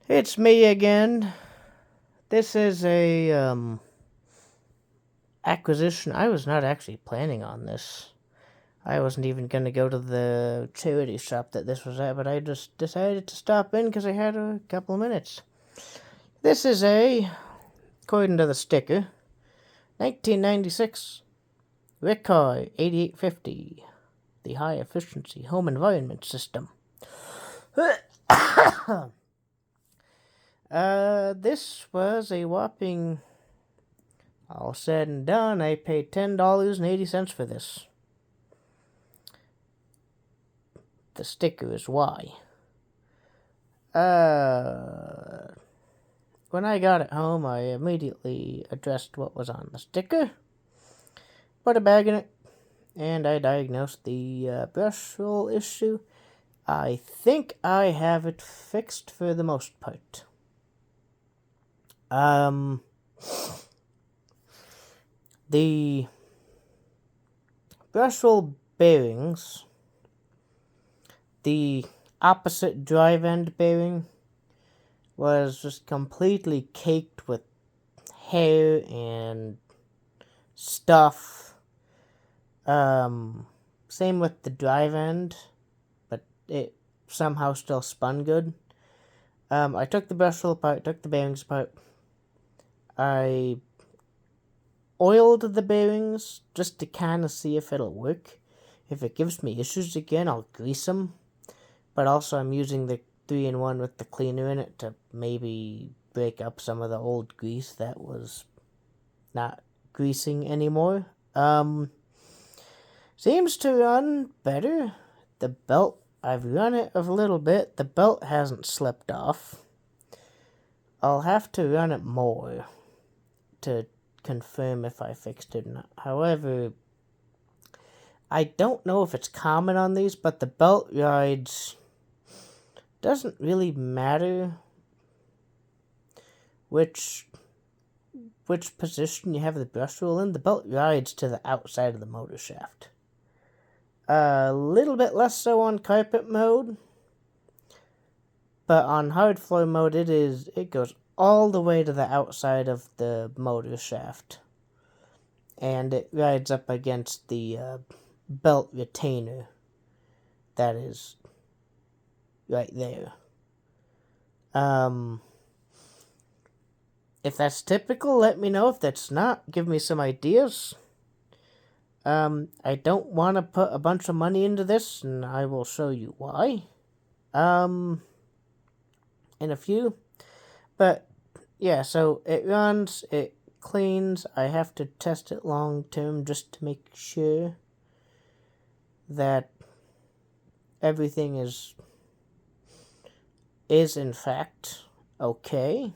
It's me again. This is a acquisition. I was not actually planning on this. I wasn't even going to go to the charity shop that this was at, but I just decided to stop in because I had a couple of minutes. This is according to the sticker, 1996 Riccar 8850, the high efficiency home environment system. This was a whopping, all said and done, I paid $10.80 for this. The sticker is why. When I got it home, I immediately addressed what was on the sticker, put a bag in it, and I diagnosed the brush roll issue. I think I have it fixed for the most part. The brush roll bearings, the opposite drive end bearing, was just completely caked with hair and stuff. Same with the drive end, but it somehow still spun good. I took the brush roll apart, took the bearings apart. I oiled the bearings just to kind of see if it'll work. If it gives me issues again, I'll grease them. But also I'm using the 3-in-1 with the cleaner in it to maybe break up some of the old grease that was not greasing anymore. Seems to run better. The belt, I've run it a little bit. The belt hasn't slipped off. I'll have to run it more to confirm if I fixed it or not. However, I don't know if it's common on these, but the belt rides doesn't really matter which position you have the brush roll in. The belt rides to the outside of the motor shaft. A little bit less so on carpet mode, but on hard floor mode it goes all the way to the outside of the motor shaft, and it rides up against the belt retainer that is right there. If that's typical, let me know. If that's not, give me some ideas. I don't want to put a bunch of money into this, and I will show you why. In a few. But, yeah, so it runs, it cleans. I have to test it long term just to make sure that everything is in fact okay.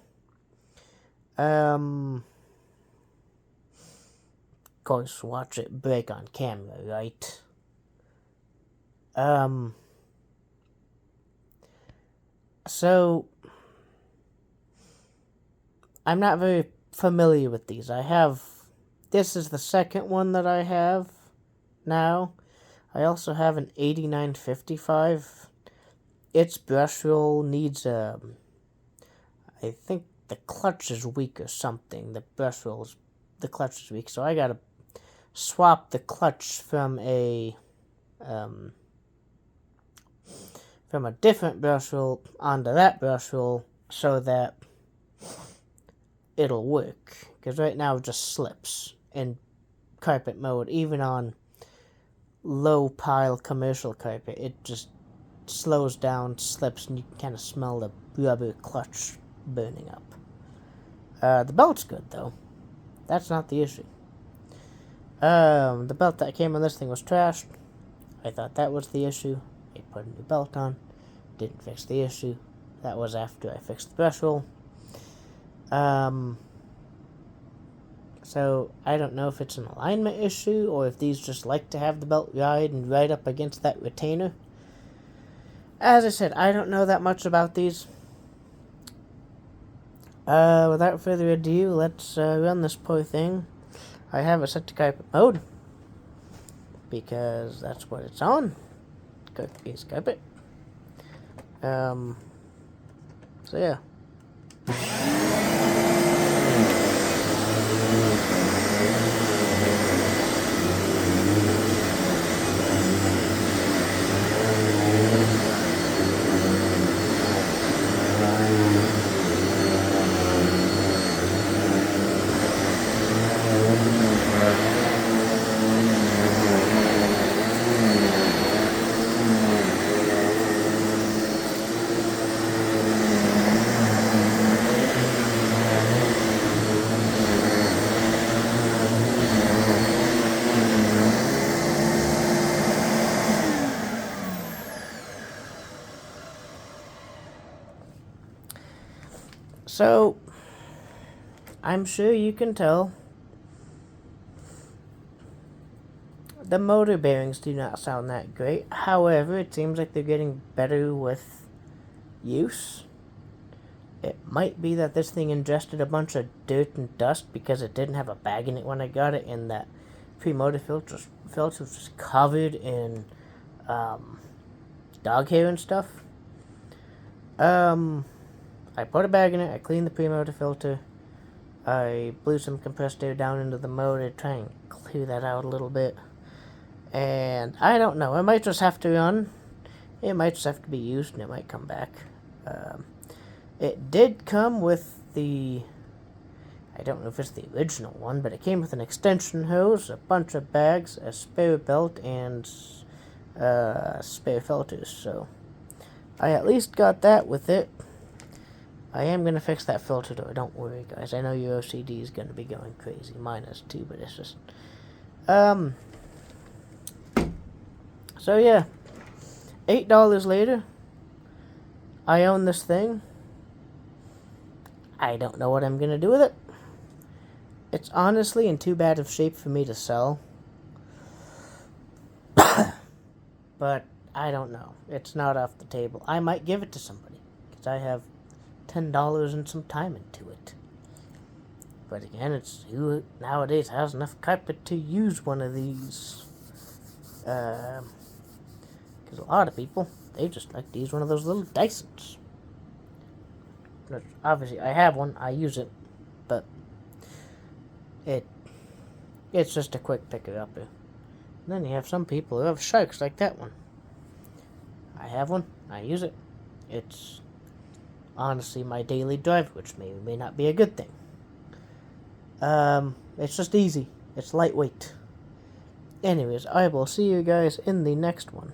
Of course, watch it break on camera, right? So I'm not very familiar with these. This is the second one that I have now. I also have an 8955. Its brush roll needs I think the clutch is weak or something. The clutch is weak, so I gotta swap the clutch from a different brush roll onto that brush roll so that it'll work. Because right now it just slips in carpet mode, even on low pile commercial carpet. It just slows down, slips, and you can kind of smell the rubber clutch burning up. The belt's good though. That's not the issue. The belt that came on this thing was trashed. I thought that was the issue. I put a new belt on. Didn't fix the issue. That was after I fixed the brush roll. So I don't know if it's an alignment issue or if these just like to have the belt ride and ride up against that retainer. As I said, I don't know that much about these. Without further ado, let's run this poor thing. I have it set to carpet mode because that's what it's on. Carpet. So yeah, So, I'm sure you can tell the motor bearings do not sound that great. However, it seems like they're getting better with use. It might be that this thing ingested a bunch of dirt and dust because it didn't have a bag in it when I got it, and that pre-motor filter was just covered in dog hair and stuff. I put a bag in it, I cleaned the pre-motor filter, I blew some compressed air down into the motor to try and clear that out a little bit. And I don't know, it might just have to run, it might just have to be used, and it might come back. It did come with the, I don't know if it's the original one, but it came with an extension hose, a bunch of bags, a spare belt, and spare filters, so I at least got that with it. I am going to fix that filter though, don't worry guys. I know your OCD is going to be going crazy. Mine is too, but it's just... So yeah, $8 later, I own this thing. I don't know what I'm going to do with it. It's honestly in too bad of shape for me to sell. But I don't know. It's not off the table. I might give it to somebody, because I have $10 and some time into it. But again, it's who nowadays has enough carpet to use one of these. Because a lot of people, they just like to use one of those little Dysons. But obviously, I have one. I use it, but it's just a quick pick-it-upper. And then you have some people who have sharks like that one. I have one. I use it. It's honestly my daily driver, which may or may not be a good thing. It's just easy. It's lightweight. Anyways, I will see you guys in the next one.